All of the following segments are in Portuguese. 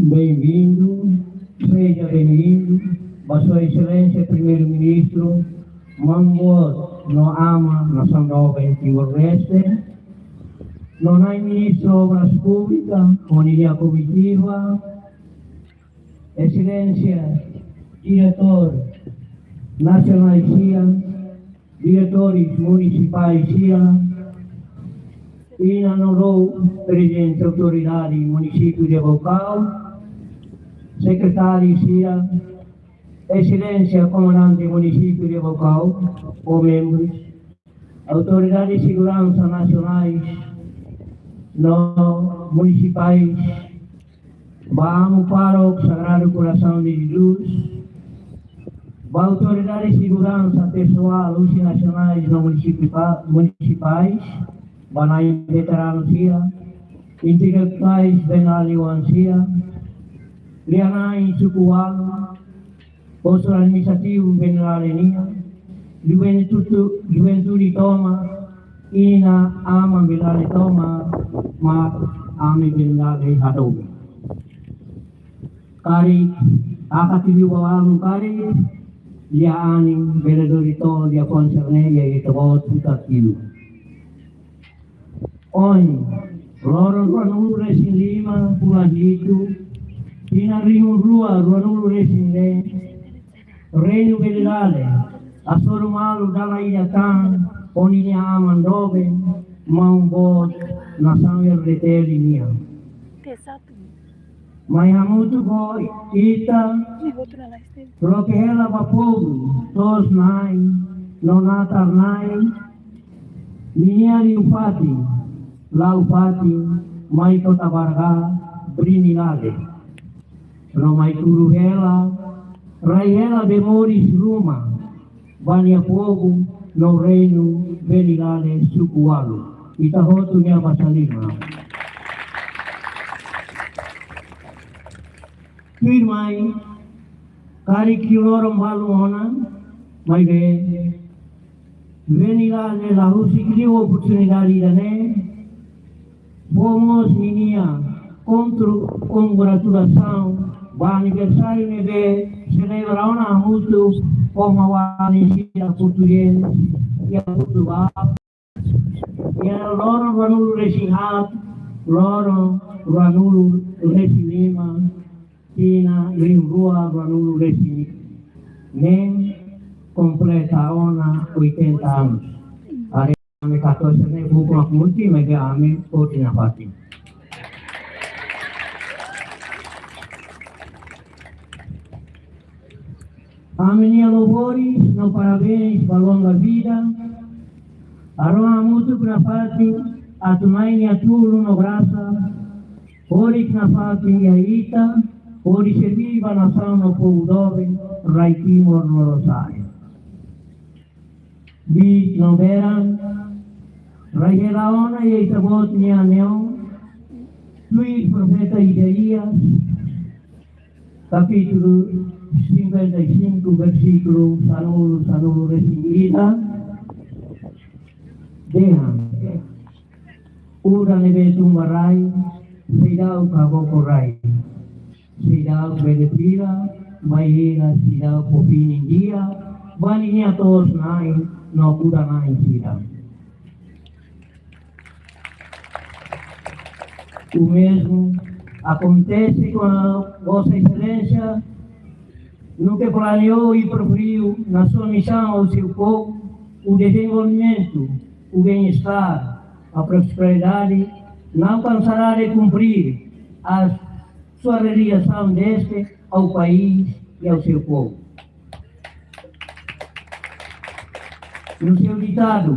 Bem-vindo, seja bem-vindo, Vossa Excelência Primeiro-Ministro, Mambo no ama nação nova em Timor-Leste, non hai Ministro Obras Públicas, Unidade Comitiva, Excelência Diretor Nacional CIA, Diretores Municipais CIA, inaugurou Presidente da Autoridade Município de Bocau, Secretário CIA, Excelência Comandante Município de Bocau, ou membros, Autoridades de Segurança Nacionais, no municipais, vamos para o Sagrado Coração de Jesus, a Autoridade de Segurança Pessoal e Nacionais no municipais, Banai Veteranos CIA, Intelectuais Benaliwan CIA, Lianai Sukualu, Posto Administrativo Benalenia, Juventude Toma, Ina Ama Bilale Toma, Ma Ami Bilale Hadobe. Kari, Akatibi Wawalu Kari, Liani Beledorito, Dia Concerne, Yaitabot Putakilu. Oi, Loro Ruanulu Resin Lima, Pulang Itu, Tinarimu Rua, Ruanulu Resin Le, Reino Belilale, Asoro Malu Dalai Yatan, Oninya Amandobe, Maumbot, Nasamir Reteli Nia. Mayamutu Go Ita, Roquela Bapogu, Tos Nai, Nonatar Nai, Miniari Ufati, Laupati, Maito Tabarga, Brinilade, Romai Turuhela, Raihela Bemoris Ruma, Bania Fogo, no Reino, Benilade, Sukualu, Itahotu Nia Basalima. Firmai, Kari Kilorom Haluona, Mai Benilade, la Rusikli Oportunidade Dane, Fomos minha congratulação do aniversário neve celebraram muito como a Anistia Portuguesa e a Portugal e a Loro Ranulu Resinhat, Loro Ranulu Resinima, Tina Rimrua Ranulu Resin, nem completa a 80 anos. Kami 14 na buku aku multi mega kami koti na pati. Kami niya louvores, no parabéns, balonga vida. Aroa muito na pati, atunay niya tulo no graça. Orik na pati niya ita, ori serviva na no Poudobe, Rai Timor no Rosario. Di no veran, Raihela ona e itabot niya neon, Luis Profeta Isaías, capítulo 55, versículo Sanulo Resingida, Dehan, Ura nebetum marai, Sidau kagokorai, Sidau bedepira, Maihila Sidau popinindia, Bani niya todos nain, no pura nain Sidau. O mesmo acontece com a Vossa Excelência, no que planeou e preferiu na sua missão ao seu povo o desenvolvimento, o bem-estar, a prosperidade, não cansará de cumprir a sua realização deste ao país e ao seu povo. No seu ditado,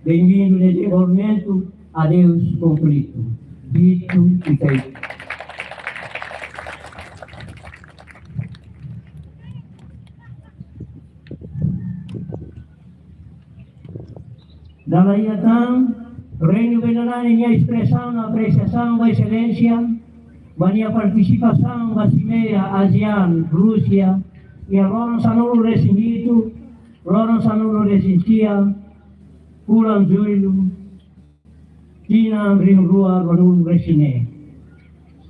bem-vindo desenvolvimento, adeus conflito. Dito e feito. Dalai Yatan, Reino Benalane niya expressão na apreciação da excelência, da minha participação da Cimeira ASEAN, Rússia, e a Loron Sanulo Resindito, Loron Sanulo Resistia, Pulan Zuilu, Tina Rimrua Ranul Resine.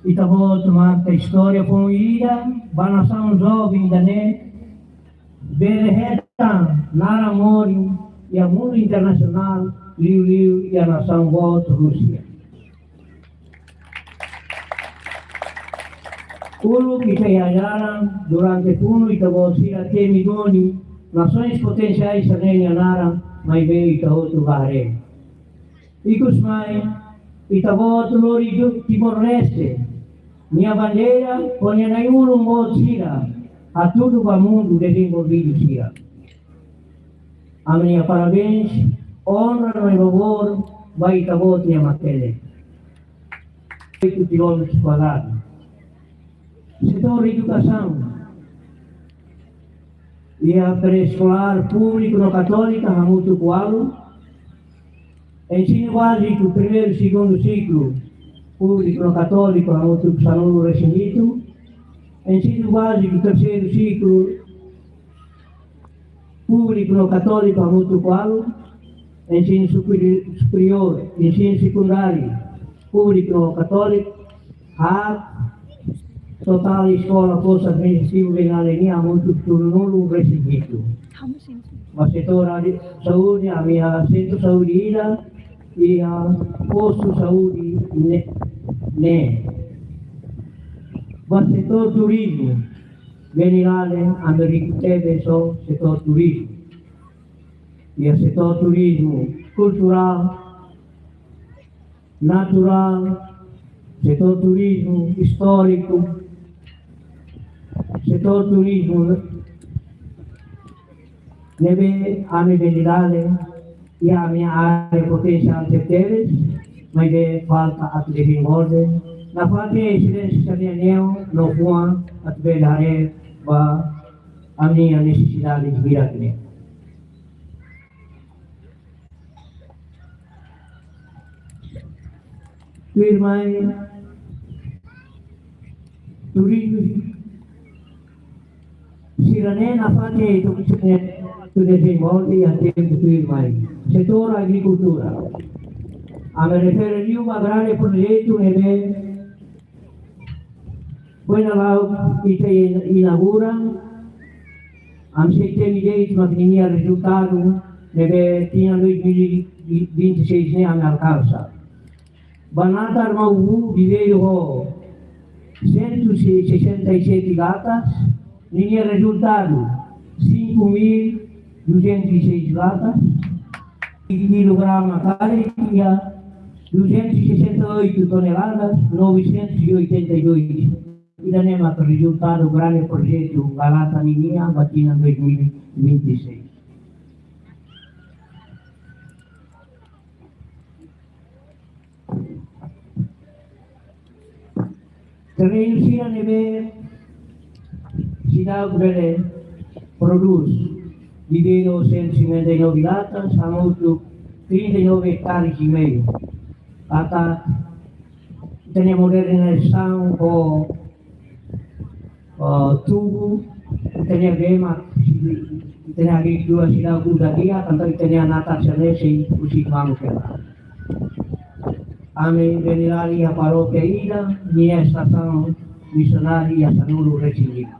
Itavoto marca história com ida, banação jovem da né, berreta, nara mori, e a mundo internacional, liu e a nação voto Rússia. Ulu que ayaran durante puno itavoto sila temidoni, nações potenciais sanenya nara, mai veio itahoto bahre. Ikus mai, itavoto lori Timor-Leste, minha bandeira, põe nenhum modo sira, a tudo o mundo desenvolvido sira. A minha parabéns, honra no favor, vai itavoto minha matéria. 8 quilômetros quadrados. Setor de educação e a pré-escolar público no católica, Hamutu Kualo, ensino básico, primeiro e segundo ciclo, público no católico, Hamutu Sanulu Recinito, ensino básico, terceiro ciclo, público no católico, Hamutu Kualo, ensino superior, ensino secundário, público no católico, total escola força administrativa Benalenia muito turno recebido. Mas setor de saúde, a minha centro de saúde e a posto de saúde né. Mas setor turismo, Benilale, Américo teve só setor turismo. E a setor turismo cultural, natural, setor turismo histórico, setor turismo deve ame vendilale e a minha área potencial de teres, mas de falta a desenvolver. Na parte de excelência saneamento, no fundo, a velhare a minha necessidade de vir aqui. Firmai turismo Sirane na parte tu desenvolve a tempo firmai. Setor agricultura. A me referiu a grande projeto neve foi na lá que se inaugura. Am se temidei mas tinha resultado neve tinha 2026 ne am alcança. Banatar mau viveio ho 167 gatas. Linha resultado 5.206 latas, quilograma cada 268 toneladas, 982. E da NEMA resultado grande projeto Galata Ninia, Batina 2026. Terreno sira neve Cidade Bele produz viveiro 159 latas, a muito 39 hectares e meio. Até tem modernização com tubo, tem a gema, tem a agricultura cidade Budadia, também tem a natação e o ciclano que lá. A minha venerária a paróquia ida, minha estação missionária Sanulu Recinito.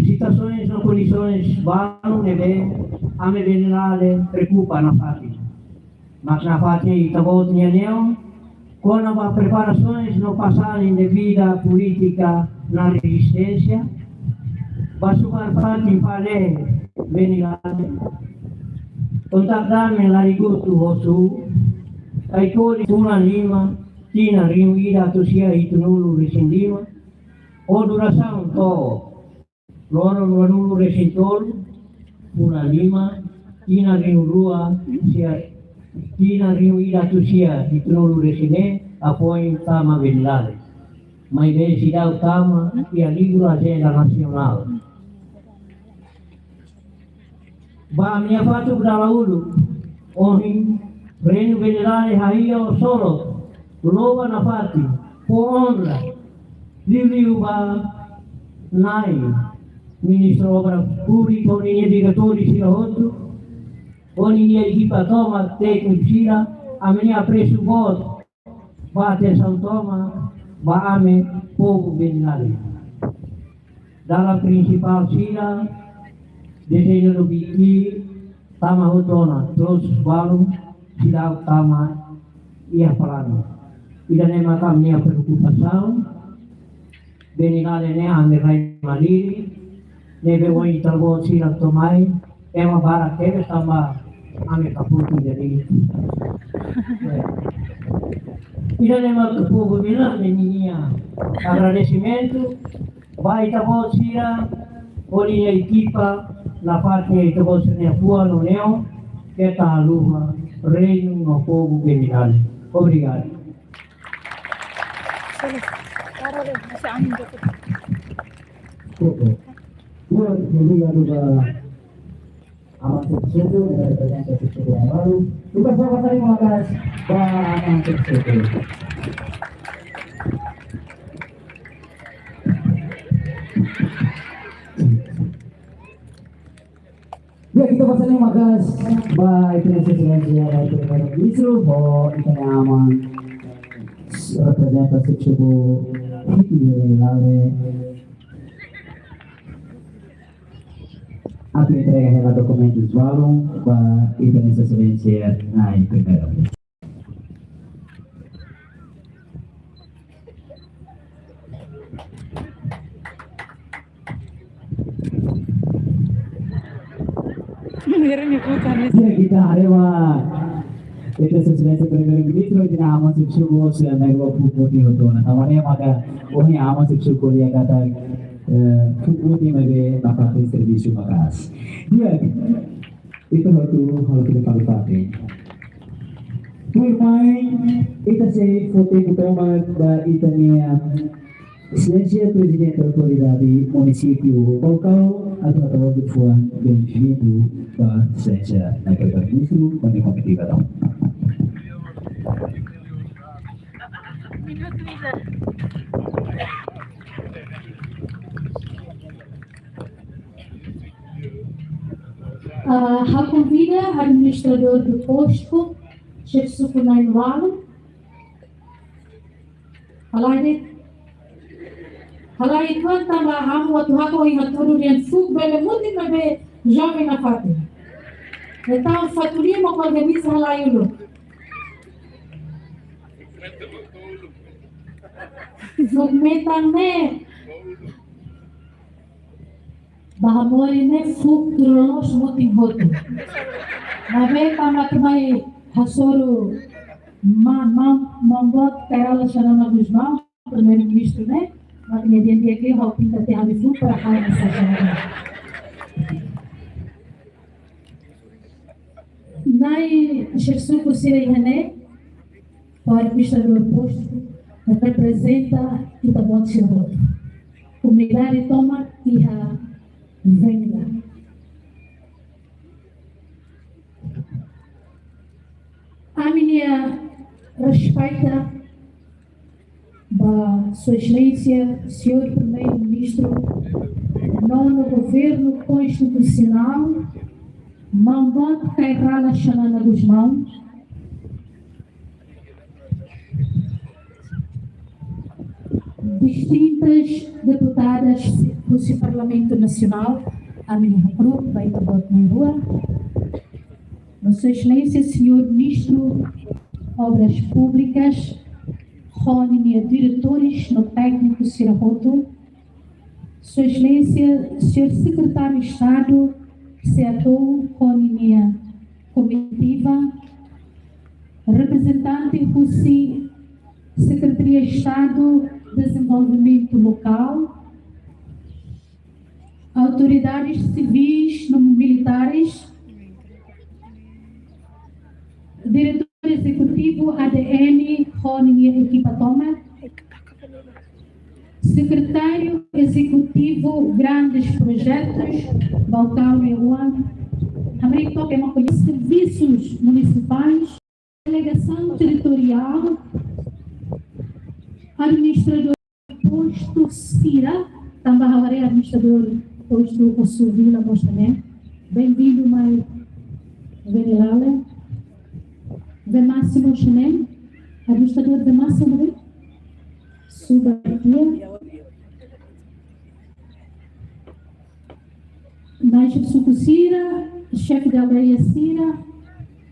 Situações ou condições vão neve, a me venerale preocupa na fase. Mas na fase itavot nianeo, com as preparações no passagem de vida política na resistência, vai sumar fase fale venerale. Contactar-me lariguto vosso, ai cori una lima, tina riunida tosia itunulu rescindima, ou duração to. Loro nuanulu resintor, una lima, tina riurua, tina riuida tusia, itunulu resine, apoio tama venilade. Mas densidade tama e a língua agenda nacional. Ba minha fatu kudalaulu, ohin, reino venilade haia o solo, loba na fati, po honra, liu ba nai, Ministro Obra Pública, Unia Diretori Sira Outro, Unia Equipa Toma, Técnico Sira, a minha preço voto, vai atenção toma, Baame povo Bengali. Dalam prinsipal sila, desain lebih tama hutona, terus baru sila utama ia pelanu. Ida ne makam nia preocupação, Bengali ne amir hai maliri, ne bewoi talbo sila tomai, ema barak tebe sama amir kaputi jadi. Ida ne makam povo Bengali ninia, agradecimento. Vai tabo sira, oli a equipa, la parte de tabo sira pua no neo, que está a luva, reino no povo Bengali. Obrigado. Obrigado a Amat Seksyedo dari Presiden Seksyedo yang baru. Juga saya terima kasih Pak Amat Seksyedo. Ya kita pasal magas ba Excelência dari Primeiro-Ministro bo ikan aman representasi cukup tinggi lalu aku entrega documentos baru ba Excelência na primeira. Kita arewa itu sesuai Primeiro-Ministro di nama Siksugo sedang berfokus itu. Nah, tawarnya maka ini ama Siksugo dia kata fokus di mana dapat servis makas. Dia itu harus kita kalkulasi. Tuimai itu se foto utama ba itania Excelência Presidente da Autoridade Município Balcão, através do Fuan bem-vindo para a Excelência na Primeiro-Ministro, quando é competitiva. A convida administrador do posto, chefe supremo Valo. Halai tuan tambah hamu waktu hako ingat turun yang fuk bele muti mebe jovem na fati. Então faturia mo organiza halai ulo. Fuk metan ne. Bahamori ne fuk turonos muti voto. Nabe tamat mai hasoro mambot kaya sana Guzmão, primeiro-ministro né. Makanya dia ke hoping tadi habis super high saja. Nai chefe kusira ihane para administrador posto representa kita buat sirot. Comunidade toma iha venda. A minha respeita da Sua Excelência, Senhor Primeiro-Ministro, nono Governo Constitucional, Mambot Cairala Xanana Guzmão, distintas deputadas do Parlamento Nacional, a minha grupo, bem tabot na rua, Sua Excelência, Senhor Ministro, Obras Públicas, Rony, diretores no técnico Sirahoto, Sua Excelência, Senhor Secretário de Estado, Seatou, Rony, comitiva, representante Russi, Secretaria de Estado, Desenvolvimento Local, autoridades civis, militares, diretor executivo ADN, Rony, equipa Toma, secretário executivo, grandes projetos, Balcão e Juan, América é uma coisa, serviços municipais, delegação territorial, administrador posto Cira, também administrador posto Osso Vila Mostramento. Bem-vindo, Mai Verilala. De Máximo Chenem, administrador de Máximo, Suba aqui. Naixip Sukusira, chefe da aldeia Sira,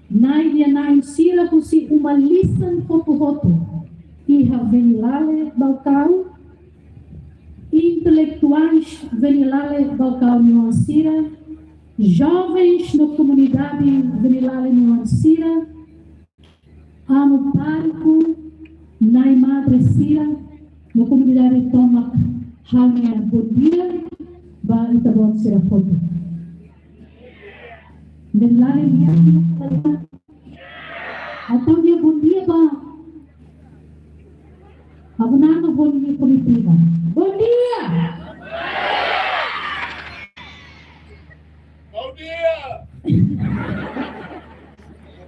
Naidia Naim Sira, kusi uma listen foto-roto. Iha Venilale Balcão, intelectuais Venilale Balcão Nuancira, jovens na comunidade Venilale Nuancira, Amo Parco, Nai Madre Sira, na comunidade Tomac Hangia Bodia, ba itabot sila foto. Venilale niya, atau dia Bodia ba? Ako na ang Bodia Politika. Bodia!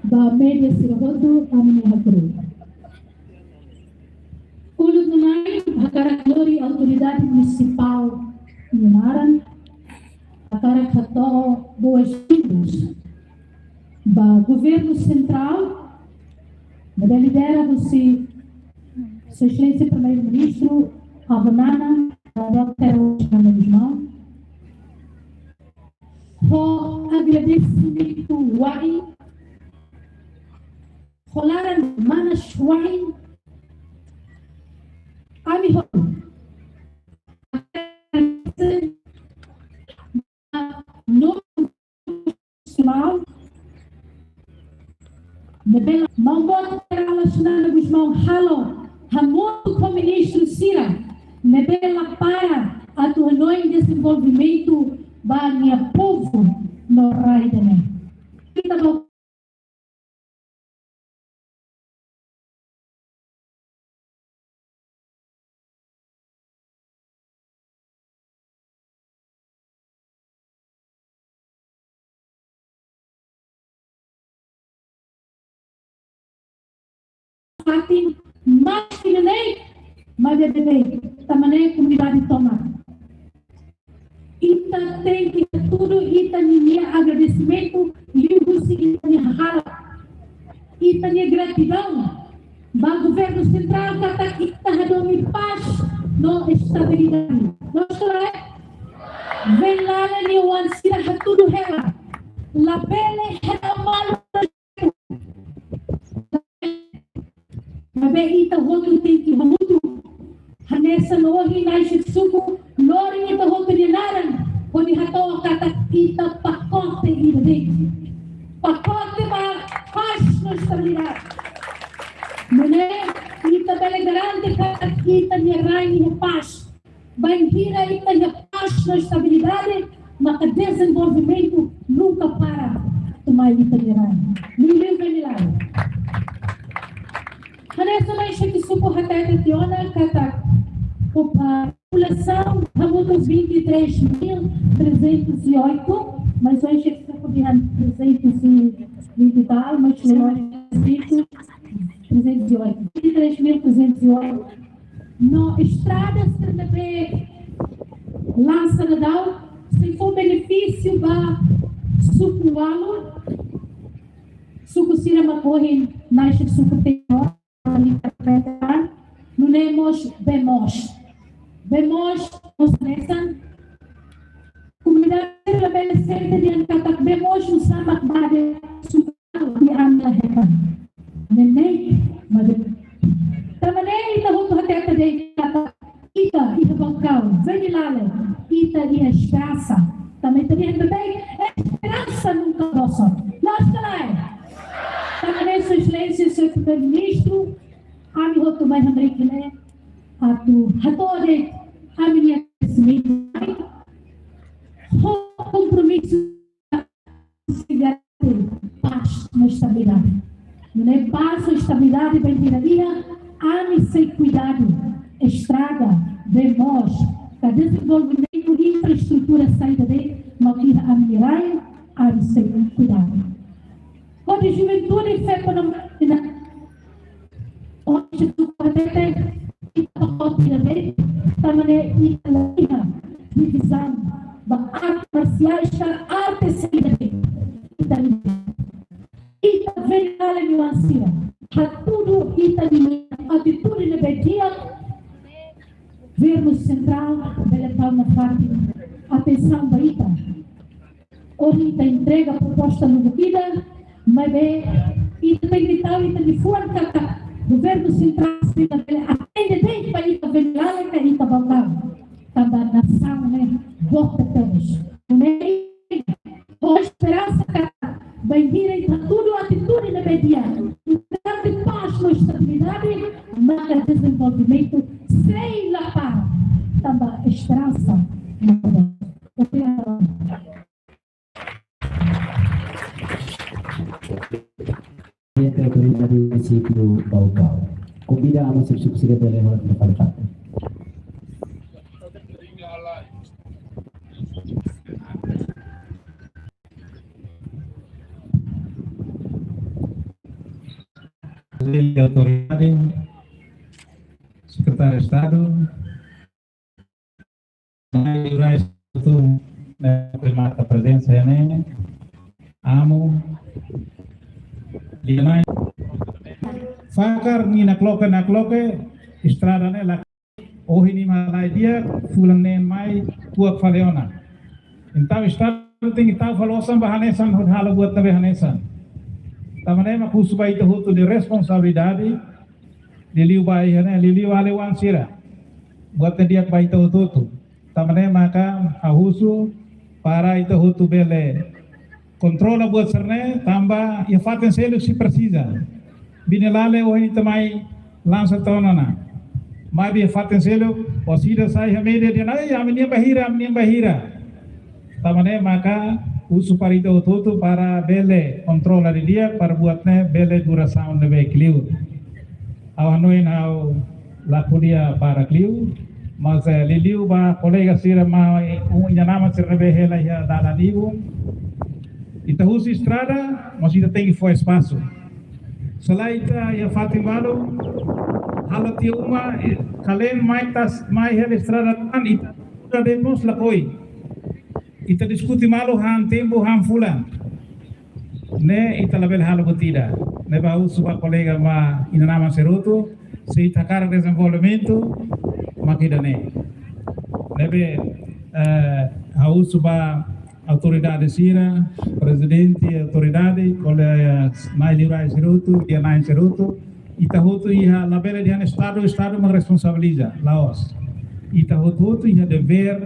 Ba media sila foto, kami niya hapro. Ulog naman, hakarak lori autoridade municipal Nimaran, hakarak hato boas filhos. Ba governo central, na lidera-se Sua Excelência Primeiro-Ministro Albanana, Dr. Guzmão, por agradecimento Wai, Rolaran Manas Wai, Amiho, no nacional, Nebela Malbon Relacionada Guzmão Halo, Ramoto Comunista Sira, Nebela para atuar em desenvolvimento Bania povo no Raidane. Ating mais pinanay, magdadalay, tamanay comunidade Toma. Ita tem que tudo, ita minha agradecimento, livro-se, ita minha rala, ita minha gratidão. Ba governo central, kata ita hadomi paz, no estabilidade. Nós falamos, vem lá na Nuancira, tudo rela. La pele é malo. Mas ita outro tem que muito. Hanessa nohi naiship suku, lori ita hoto ninaran, koni hato kata ita pakote ide. Pakote ba paz no estabilidade. Mune ita bele garante kata ita nirai ni paz. Banhira ita ni paz no estabilidade, maka desenvolvimento nunca para. Tomai ita nirai. Mileu venilai. Hanessa naiship suku hatete tiona kata a população estamos 23.308, mas hoje está com 320 e tal, mas melhor 308. 23.308. Na estrada se lança Nadal, se for benefício para sucualo, sucucira macorre, nasce sucutenor, não temos bemos. Bemos, nos nesan, comunidade rebelde yang kata bemos sama kepada suku di amla hepan. Nenei, madu. Tamanei ita hutu hati de kata ita bangkau, venilale, ita ia esperança. Também teria bebê, esperança nunca dosa. Nós calai. Tamanei sua excelência, seu primeiro-ministro, ami hutu mai hamrikine, atu hatore a minha compromisso de paz na estabilidade. Não é paz ou estabilidade, bem tiraria, ame sem cuidado, estraga, vemos, para desenvolvimento de infraestrutura saída de Malquira Amirai, ame sem cuidado. Quando a juventude e fé econômica, onde tu pode ter tamane ita divisão da arte marcial está arte civil ita vem ala nuancira hatudo ita di atitude de bedia Governo Central, Bela Palma Fati, atenção, Baita. Hoje a entrega a proposta no Bukida, mas e integridade e de fora kata. Governo Central, atende bem para ir para Venezuela e ir para Balcão. Também a nação, né? Vota todos. Com esperança, bem direito a tudo, atitude na media. Grande paz na estabilidade, mas desenvolvimento sem la paz. Também esperança. Entre autoridade do município Balcão. Convidamos o subsecretário de Prefeitura. Autoridade, Secretário de Estado, a presença é amo, Lianai, Fakar ni na kloke estrada ne la ohi ni malai dia fulang nen mai puak faleona. Então estado tem que estar falosam bahanesan hodhala buat tabe hanesan. Tamanai makusu bai itu de responsabilidade de liu bai né liu alewan sira buat dia bai itu tamanai maka ahusu para itu bele controla buat serne tambah ya faten selu si precisa binelale o ini tamai lança tonana mai bi faten selu posida sai hamede dia nai amnia bahira tamanai maka usu para itu para bele controla de dia para buatnya bele duração de veículo awanoin au la podia para clio mas liliu ba colega sira mai nama serve hela ya dala dibu Itaúsu estrada, mas ainda tem que for espaço. Selain itu, ya Fatimalo, halat dia uma, kalian mai hel estrada kan, ita demos lakoi. Ita diskuti malo han tempo han fulan. Ne ita label halo botida. Ne bau suba colega ma inanama seroto, se ita cara desenvolvimento, makida ne. Nebe hau suba autoridade sira, presidente, autoridade, olha nai lirai serutu, dia nai serutu, itahutu iha labela dia estado me responsabiliza, laos. Itahutu iha dever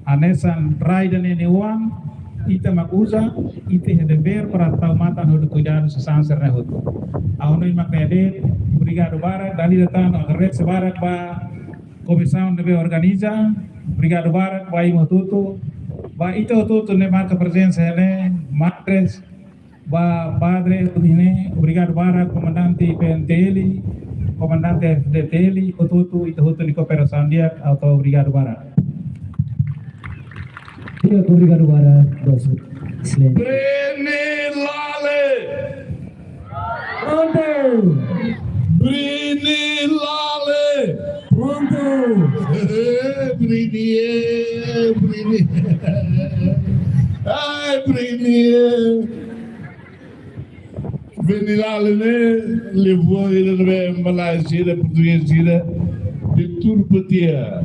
anesan raida nene uang, ita makusa, ita iha dever para taumatan hudu cuidado sesanser ne hutu. Ahonoin maknede, obrigado barak, dali datang red sebarak ba comissão deve organiza, obrigado barak, ba imotutu, ba itu ne marca presença ele matres ba padre ini obrigado para comandante PNTL comandante FDTL tutu itu ni cooperação dia auto obrigado para Dia obrigado para bos Brini Lale Pronto Brini Lale Pronto Brini Ai Brini Brini Lale ne levou ele na Malásia português de Turpatia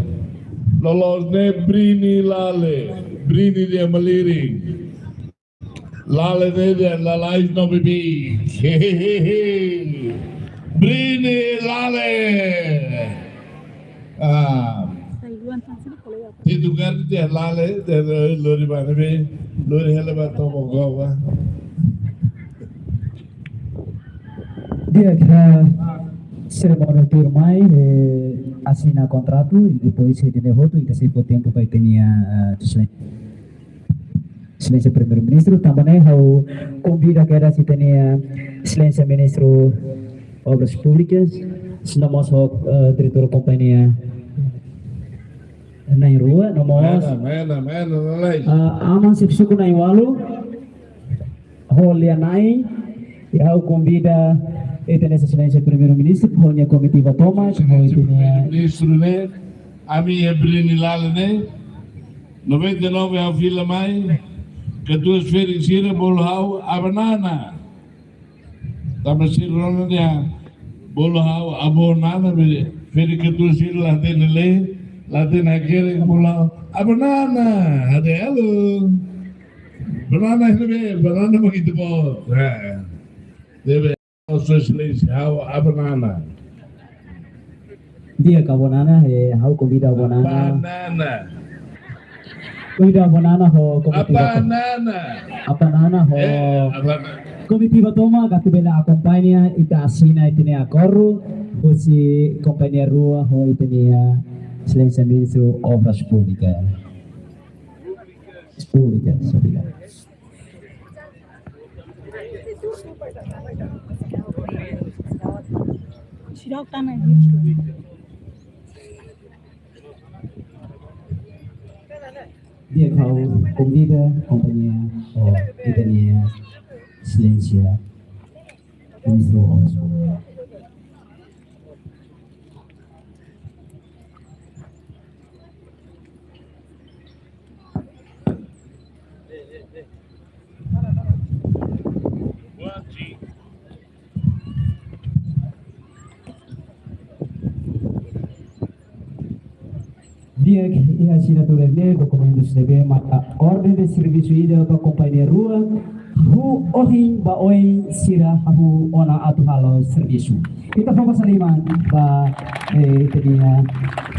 Lolos ne Brini Lale Brini de Maliring Lale de Lalais no bebi Brini Lale Itu kan dia Lale dari lori mana be lori hele bato mogawa Dia cerimônia firmai assina contrato e depois de derroto e desse tempo vai ter excelência primeiro-ministro também eu convido que era se tenha excelência ministro obras públicas senamos diretor companhia na rua nomos aman sipsuku na iwalu holianai eu convida Esta excelência primeiro-ministro, a comitiva Thomas, ministro né, a minha Brini Lale né, 99 ao Vila Mai, que duas feiras gira bolhau a banana, também se ronda dia bolhau a banana, feira que duas gira lá dentro lê, Latin akhirnya pulau banana, ada halo. Banana ini banana begitu po. Debe socialist how banana. Dia ka banana he hau komida banana. Banana. Komida banana ho komitiba. Banana. Banana ho. Komitiba toma gatu bela acompanha ita assina itene acordo fosse companhia rua ho itene Excelência Ministro Obras Públicas. Públicas, obrigado. Dia kau convida companhia ou itania Excelência Ministro Obras Públicas. Dia que a assinatura de documentos deve mata ordem de serviço ida para companhia rua hu ohin ba oi sira hu ona atu halo serviço kita fokus saliman ba tenia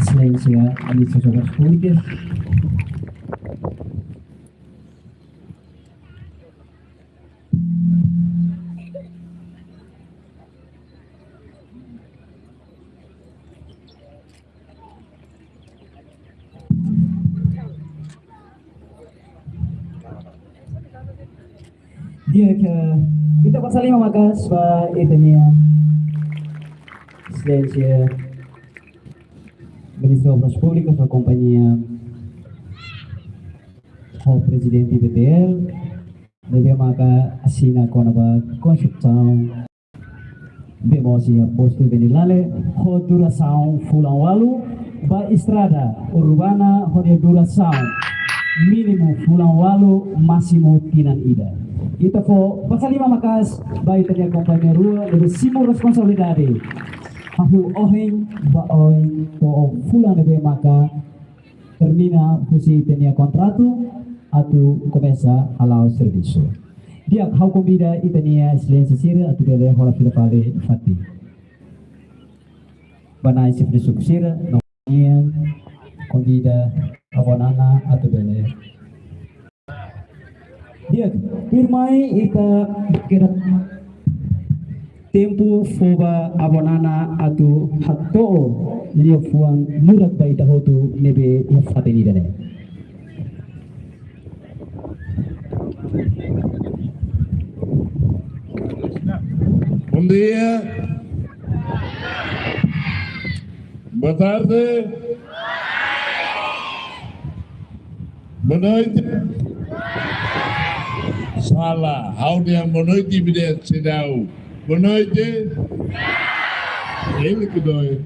Excelência Ministro das Obras Públicas. Dia que kita pasal 5 makas ba itania Excelência Ministro Obras Públicas da companhia o presidente BPL deve maka assina com a construção demosia posto benilale ho duração fulang walu ba estrada urbana ho duração mínimo fulang walu máximo tinan ida. Kita po pasal 5 makas ba itania companhia rua deve simo responsabilidade hahu ohing ba oi po fulang deve maka termina fusi itania contrato atau começa halau serviço. Dia kau convida itania Excelência Sira atau deve rola filipale fati. Banai sifri suksira nokia convida abonana atau deve dia irmai ita kira tempo foba abonana atau hatto dia fuang murak baita hotu nebe fateni dane. Bom dia. Boa tarde. Boa noite. Salah, how dia boa noite bide sedau. Boa noite. Ele que dói.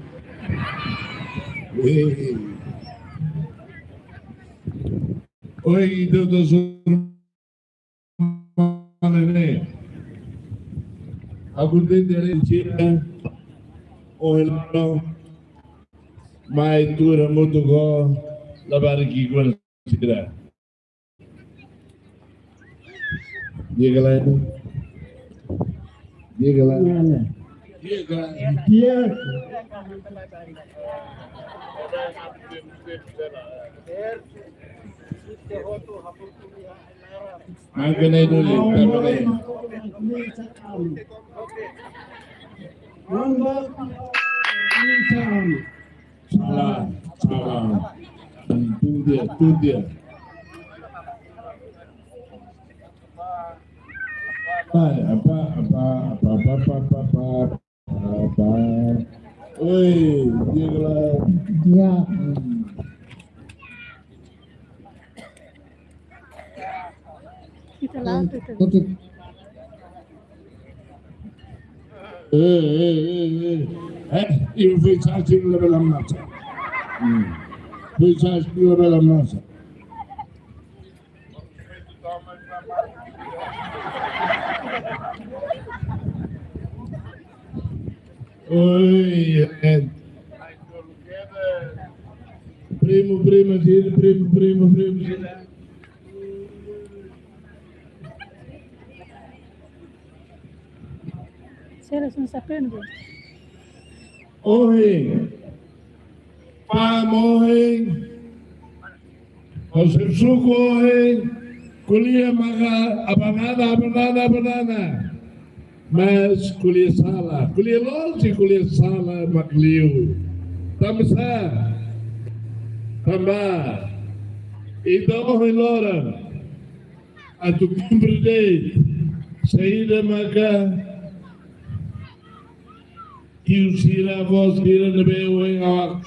Oi, doutor Zulmane. Aku dendere cira. Ohelo. Mai tura muito go. Labar aqui com cira. Diga lá. Diga lá. Diga. Diga. Angkene dulu, angkene. Salah, salah. Itu dia. Apa. Oi, dia. Eu fui charging level amnasa. Fui charging level amnasa. Oi, primo, Gina. Oi, pamoy, Josepsuko oi, kuliah maga abanana. Mas kuliah salah, kuliah longe, kuliah salah makliu. Tamsa, tambah, itu oi lora, atu kumberde, saída maga. Kiusira vos kira nebe oi awak.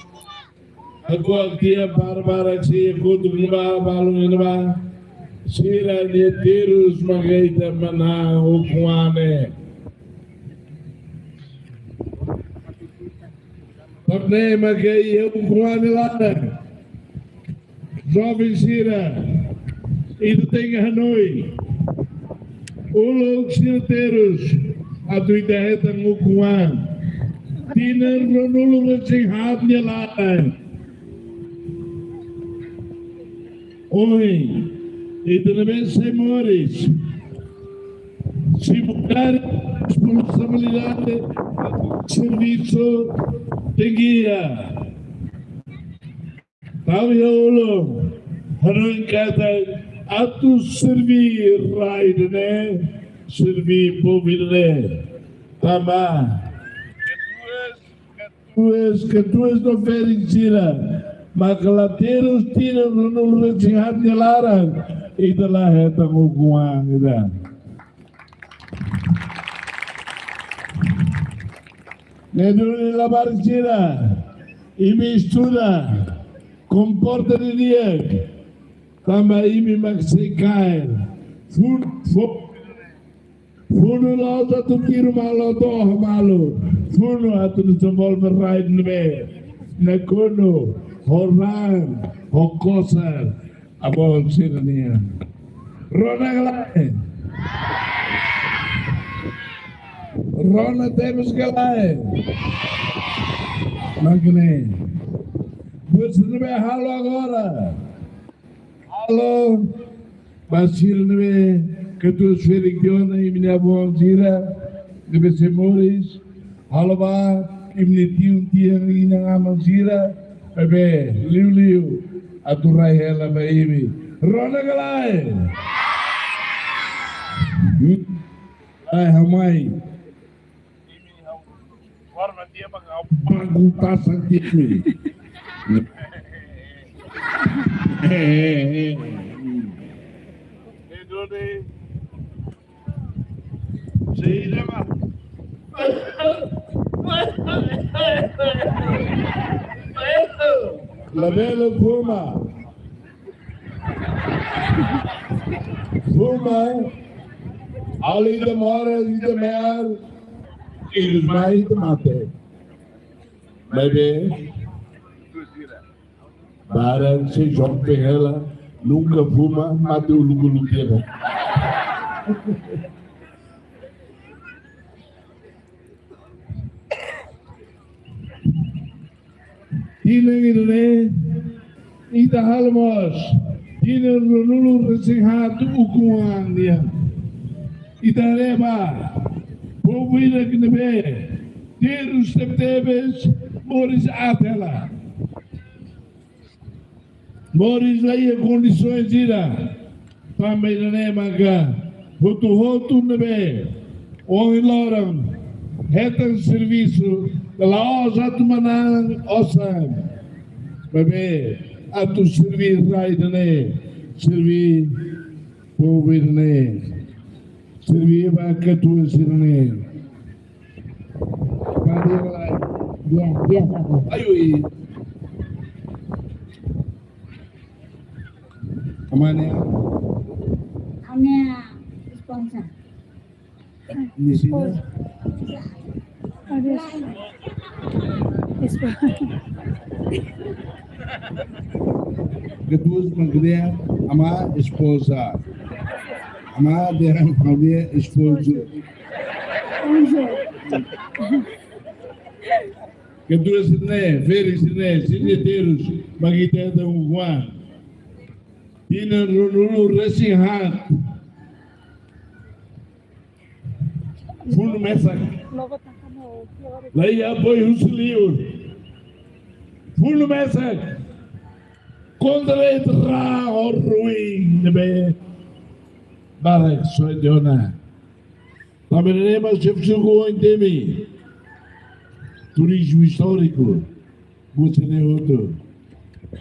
Aku aktia barbar aksi aku tumbah balung neba. Sira dia terus magaita mana hukuane. Pernah magai hukuane lá. Jovem Sira, itu tem Hanoi. Ulog Sira terus atu idaheta hukuan. Tiner nulung recing hatnya lain. Oi, itu namanya Semoris. Si bukan responsabilidade serviço de guia. Tahu ya ulung, harus kata atu servir ride ne, servir povil ne, tambah. Ketuas no Fericira, Macalateros tiram no Retinhado de Lara, e da lá reta Muguan, Nedro la Barcira, e mistura, comporta de dia, também me maxecair, Funo lauta tu tiro malo doh malo. Funo atu tu tombol berraid nebe. Nekono, horan, hokosar. Abol sirania. Rona galai. Rona temos galai. Magne. Você nebe halo agora. Halo. Basir nebe. Ketua Sferikdiona imni Abuang Zira, nebe Semoris, Halaba, imni tiang inang Amang Zira, bebe, liu, aturai hela baimi. Rona galai. Ai hamai. Warna dia bagu pasang kimi. Edone. Sehingga la bella Fuma ali de mora e de mer eles mais de mate bebê barang se jompe ela nunca fuma mate o lugu Tinang ita halmos, tinang nulur resinhat ukuan dia. Ita reba, povila kinebe, terus tebes, Moris atela. Moris laia condições ira, também não é maga, hotu nebe, oi loram, retan serviço. Kalau satu menang, osam, bebe, atu servi rai dene, servi power dene, servi bakat tu sirne. Padi malai, dia. ayo Amane sponsor. Di sini. Gedus menggede ama esposa. Ama dia família esposo. que duas né, férias né, sineteiros, magiteta uguan. Tina rulu racing hat. Fundo messa. Lai apoy husliur. Fundo messa. Contra ra orruin nebe. Barak soy deona. Também mas chegou em Temi. Turismo histórico. Você nem outro.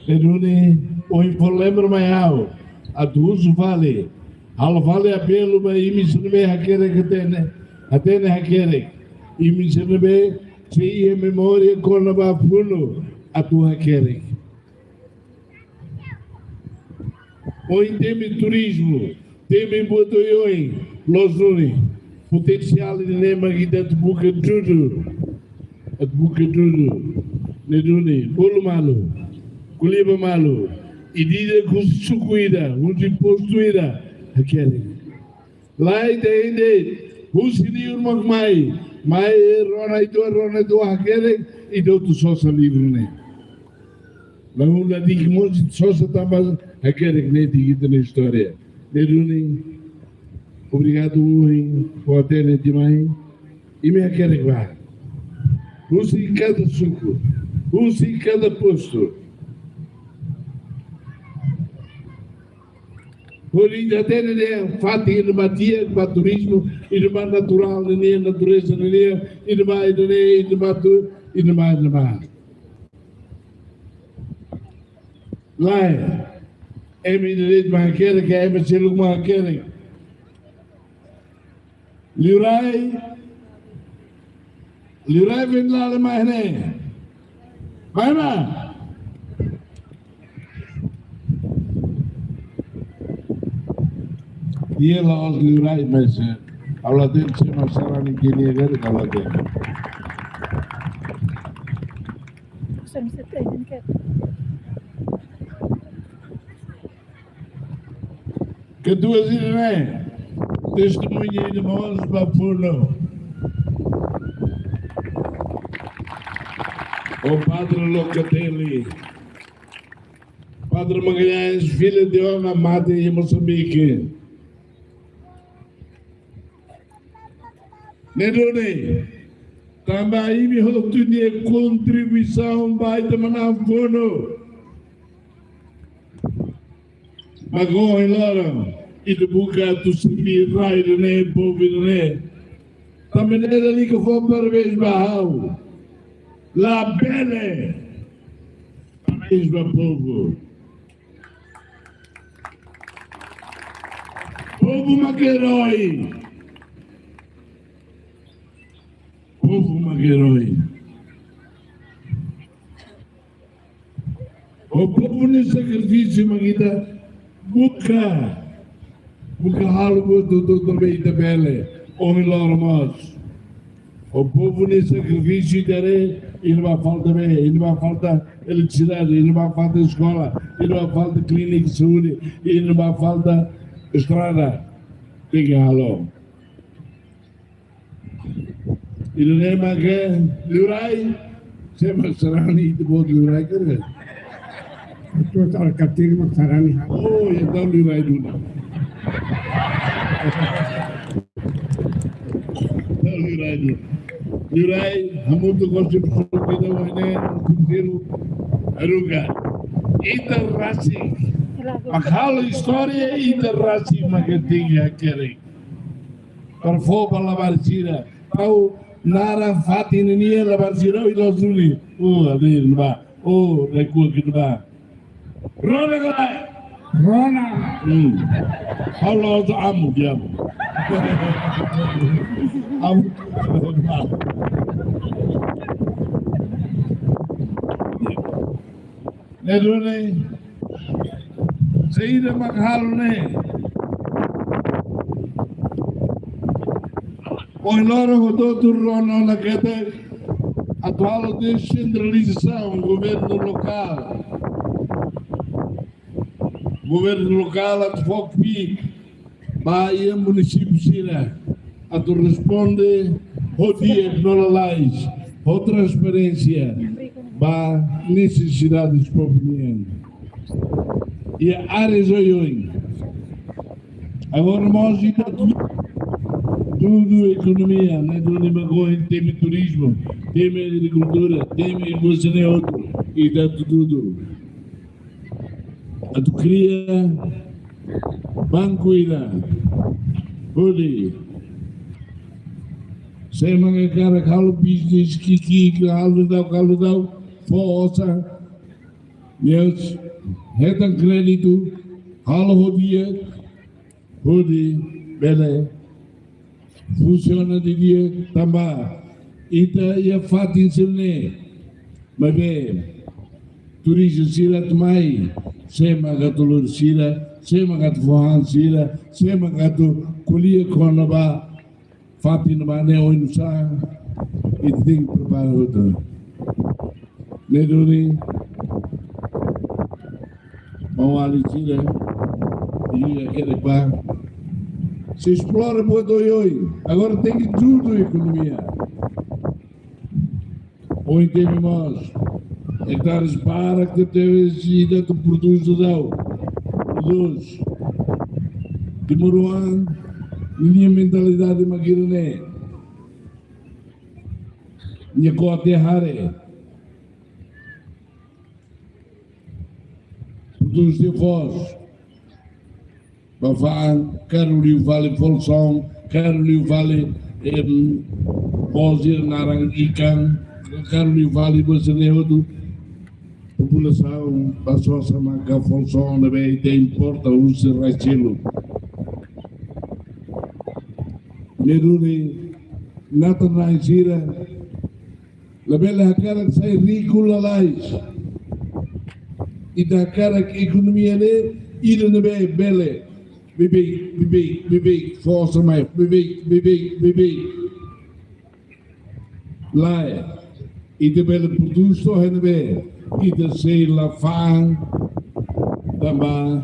Edune o inforlembro maiau. A duas vale. Al vale apelo ba imisne hakere ketene. Atene hakere. Imisne be sei memória com ba funo a tua hakere. O Temi turismo. Temi botoyoi. Losuni. Potencial de lema que dentro buca tudo, a buca tudo, neduni, bolo malo, culiba malo, e diga que se cuida, onde postuira, aquele. Lá entende, o senhor magmai, mas rona do aquele e do outro só livre né. Lá onde diz muito só tá mas aquele que nem diga na história, neduni. Obrigado por atender demais e me quer guardar. Use cada suco, use cada posto. Por isso atender fati no matia para turismo e no mar natural na natureza na e no mar e no mar. Lá é me direito mais quer que é me ser uma quer. Liurai vem lá de Mahne. Mana? Dia lá os Liurai, mas aula dele se não será ninguém agora que aula dele. Que duas irmãs. Testemunha de nós, Bapuno. O Padre Locatelli, Padre Magalhães, filho de Ona Mate em Moçambique. Nedone, também me rotunia contribuição para o Manafuno. Magoi Loro. E de boca tu servir raio né povo né também era ali que foi para vez barral la belle parabéns para povo magueroi o povo nesse sacrifício magida boca porque algo do meio da bela, homem lormos. O povo nesse sacrifício daré, e não vai falta bem, e não vai falta eletricidade, e não vai falta escola, e não vai falta clínica de saúde, e não vai falta estrada. Tem que alô. E não é mais que Liurai, sempre será nem de boa Liurai, cara. Itu soal katir maksarani. Oh, então Liurai dulu. Liurai, hamutu konstitusi kita wahne kuntiru aruga. Interrasi, makal história interrasi magatinha querem. Parfo para barcira, pau nara fati nenia la barcira e losuli. Oh, adil ba, oh, recua que ba. Rona. Allah tu amu dia. Amu. Nedone. Saída maghal ne. O loro rodou turno na queda atual de descentralização, governo local. Governo local a FOCPI, Bahia, município Sira, a tu responde o dia que não lais, ou transparência, ba necessidades para e áreas oioi. Agora nós tudo economia, né? Tudo tem turismo, tem agricultura, tem você outro e dá tudo. A tu cria banco ira, pode. Saya mengakar kalau bisnis kiki kalau dau força, yes, hetang crédito, kalau dia pode bela funciona de dia também. Ita ia fatin sini, mas bem, turismo sila temai, sema gatulur sila, sema gatuhan sila, sema gatu kuliah konaba, fatin mana oinusa, itu ting prepara itu. Neduri, mawali sila, ia kerja. Se explora boa do oi, agora tem que tudo a economia. Ou entendemos, hectares para que teve sido que produz demorou ano, minha mentalidade maquirane, minha cote hare, produz de voz. Bavaan, Carolio Vale Volsong, Carolio Vale Bozir Narang Ikan, Carolio Vale Boseneudo, população passou a marcar Volsong, também tem importa o Serrachelo. Meruri, Nathan Sira, la bela cara que sai rico lalais, e da cara que economia ne, ida ne bele. Bebê, força mais, bebê. Lá e de bela produz só renover e de ser lá fã também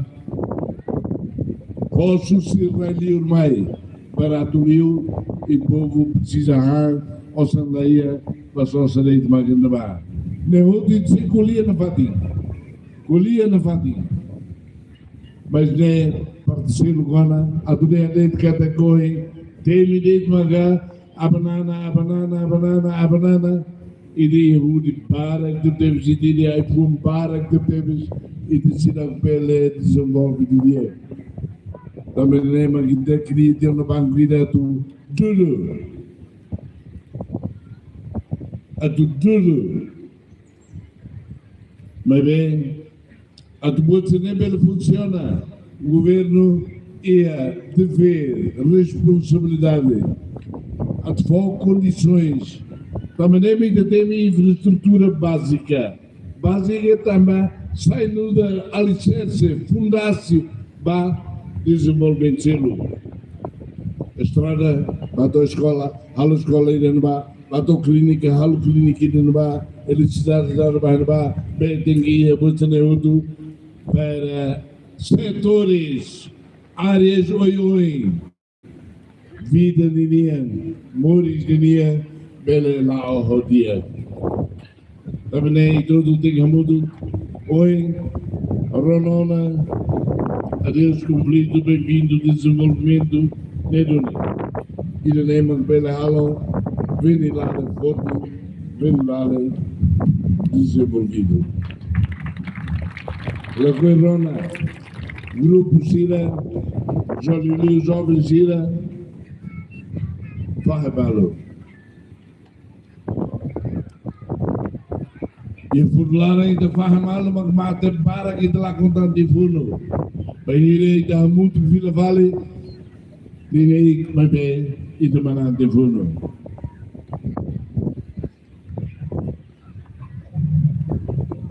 posso ser religião mais para o rio e povo precisa ar ou sandaia para só sair de maganda ba. Não tem de ser colhia na fatinha, mas né participar agora, a tudo é de cada coisa, tem de maga, a banana, e de rude para que tu teves de aí pum para que tu teves e de se dar pele desenvolve de dia. Também lembra que te cria ter no banco vida tu tudo, mas bem, a tu pode ser nem bem funciona. O governo ia dever responsabilidade a devolver condições também tem infraestrutura básica também saindo da alicerce fundasse para desenvolvimento a estrada para a escola ainda não vai para a clínica ainda não vai eletricidade não vai bem tem que ir para setores, áreas oi, vida de dia, mores de dia, bela lá ao dia. Também tudo tem que mudar. Oi, Ronona, adeus cumprido, bem-vindo, desenvolvimento, nedone. E de nemen bela halo, vem lá de foto, vem lá de desenvolvido. La Rona. Grupo Sira, Jovem Sira, Farrebalo. E Furlar ainda Farrebalo, mas mata para que lá contando de fundo. Aí está muito Vila Vale, ninguém vai bem e demandando de fundo.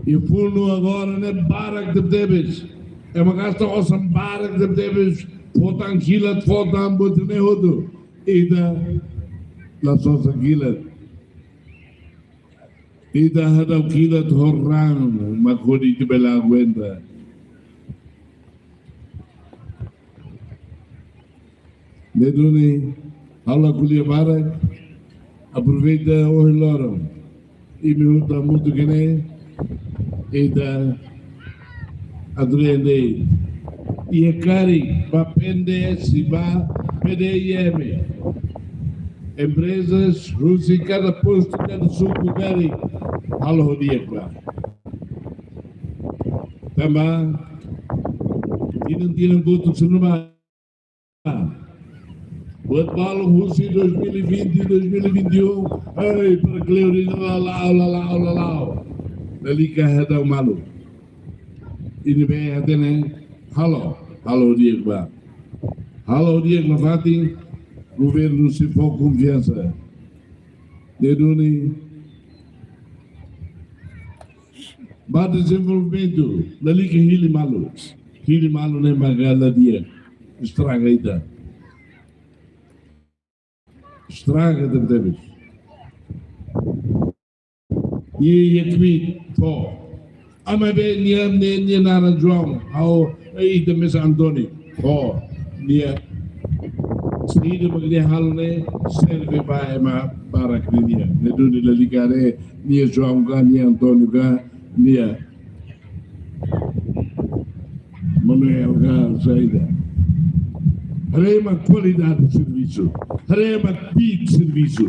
E fundo agora não é para que debes. É uma gasta awesome barak de deves potan kilat potan butne hodo ida la sosa kilat ida hada kilat horran makodi de bela guenda Neduni hala kulia barak aproveita o loro e minuto muito que nem e da adrende e a cari para pende se va PDIM empresas russas cada posto cada suco cari halo dia ba também tinham tudo semua buat balong Rusi 2020 2021 ai para Cleurina lá dalika hada malu ini be hadene halo dia ba halo dia mafati governo se for confiança deduni ba desenvolvimento dalika hili malu ne magala dia estraga ida estraga de Deus. E aqui, pô, a minha bem, nem nada João, ao aí de Miss Antônio, pô, nem se ele me ganha halne, serve para a criança, nem do nem ligare, nem João ga, nem Antônio ga, nem Manuel ga, saída. Harema qualidade de serviço, harema tipo de serviço.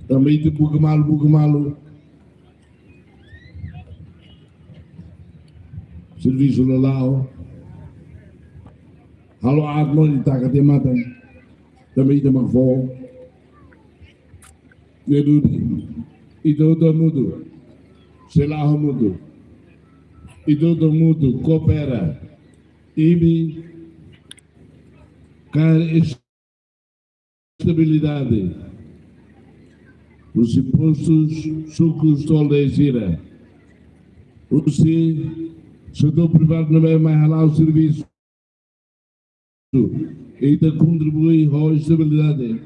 Também de bugamalo. Serviço lalao. Halo aglo di takat de mata. Também de magvol. Itu mudo. Selah mudo. E todo mundo coopera e quer estabilidade. Os impostos sucos toldezira. O setor privado não vai mais ralar o serviço. E da contribui à estabilidade.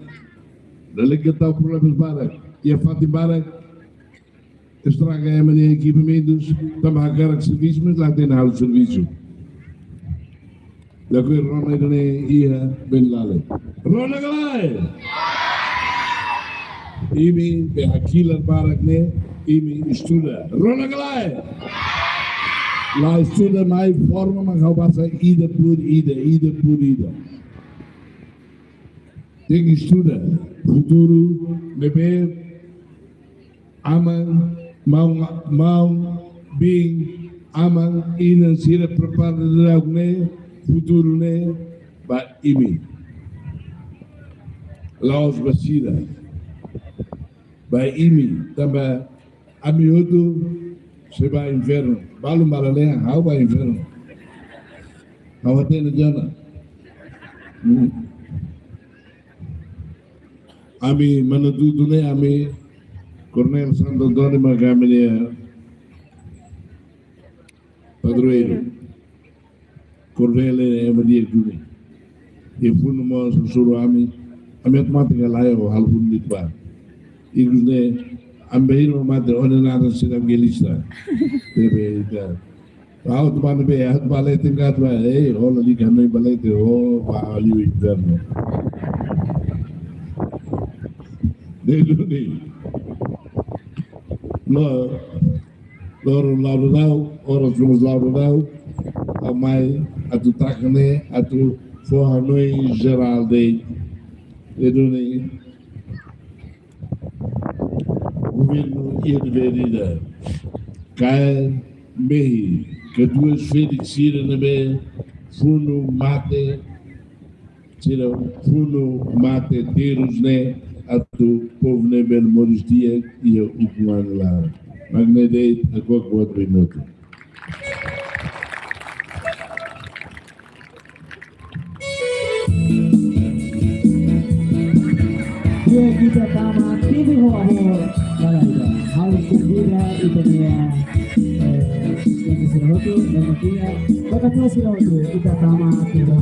Daí que está o problema para e a Fatima estraga a maneira de equipamentos, também a cara de serviço, mas lá tem nada de serviço. Da que Rona ia bem lá. Rona galai! Imi be aquilo para que imi estuda. Rona galai! Lá estuda mais forma, mas não passa ida por ida. Tem que estudar. Futuro, beber, amar. Mau bing amang ina sira prepara ne futuro ne ba imi laos basira ba imi também amiudo se ba inferno balu marale hau ba inferno hau até na jana ami manadu ne ami Coronel Santo Antônio Magamania Padroeiro Coronel é Maria Júlia e fui no moço Suruami a minha temática lá é o Halbun Litba e os ne ambeiro mate onde nada se dá gelista bebe da ao do mano be a balete gato é rola ali que não balete o ba ali o inverno de Loro laudau, ora somos laudau, a mai, a tu tacane, a tu forra noi geral de Edune, governo e de verida, cai mehi, que duas felicidas na be, funo mate, tira funo mate teros né, a tu povo ne bel moristia e o kumano lá. Magnedei a qualquer outro minuto. Dia kita sama TV Ho harus berbeda itu dia sistem Sirahotu dan maksudnya kota Sirahotu kita sama TV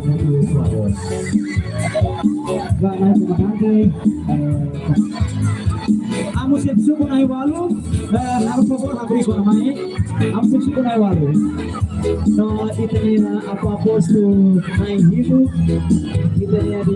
Ho gak naik ke Amo sepsu ko na iwalo, harus po abri ko naman Amo sepsu ko na iwalo. So ito niya apa posto na hibo, ito niya di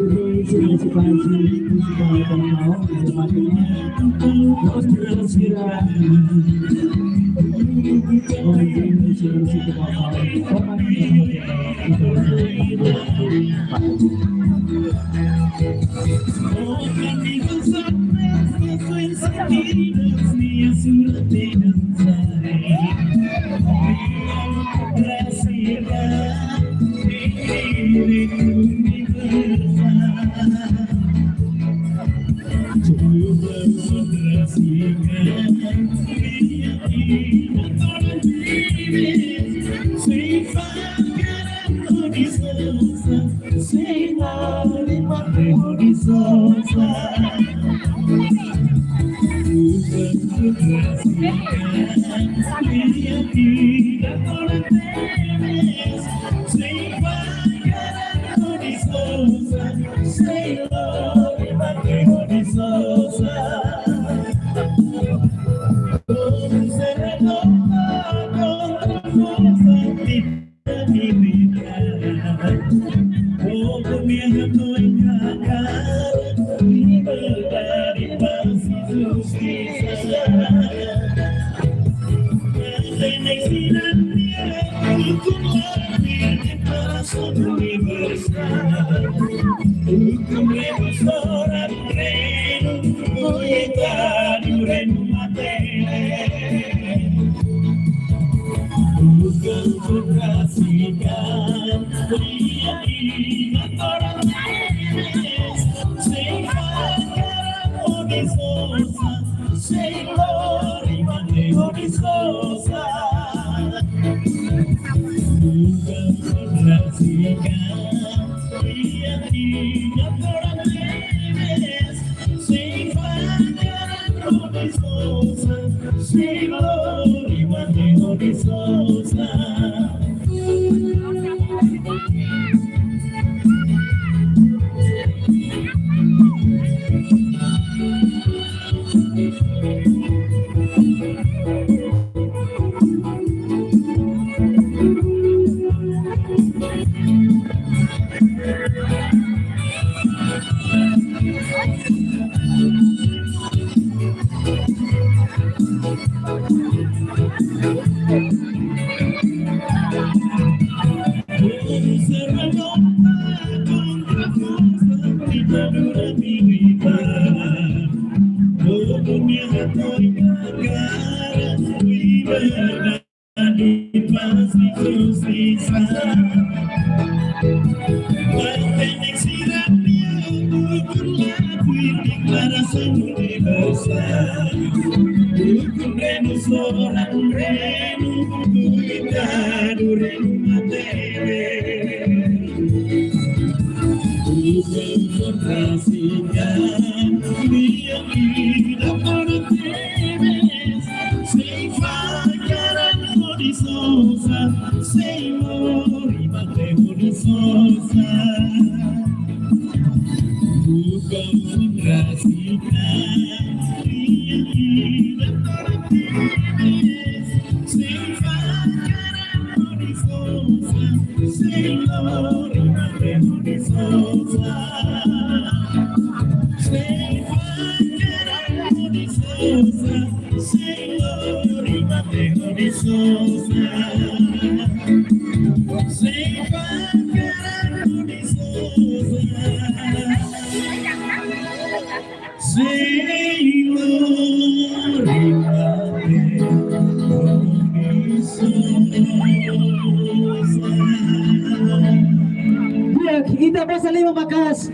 Ita ba sa lima bakas?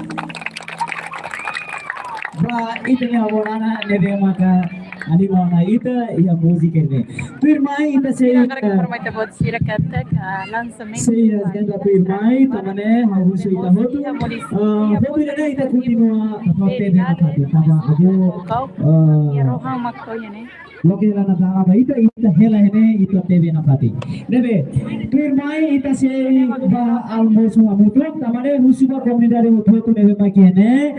Ba ita ni awalana nede maka ali mana ita ya music ne. फिर मैं ita से Informaita bod sira katak lançamento. से राजगंगा फिर मैं तमने हाउ से ita हो तो फिर ने ita continua होते देना था तब अब Ya rohang makko yani. Loke la na tanga ba ita hela hene ita tebe na pati. Debe फिर मैं ita से ba almost amuto tamane husuba komunidade utho to nebe ma kene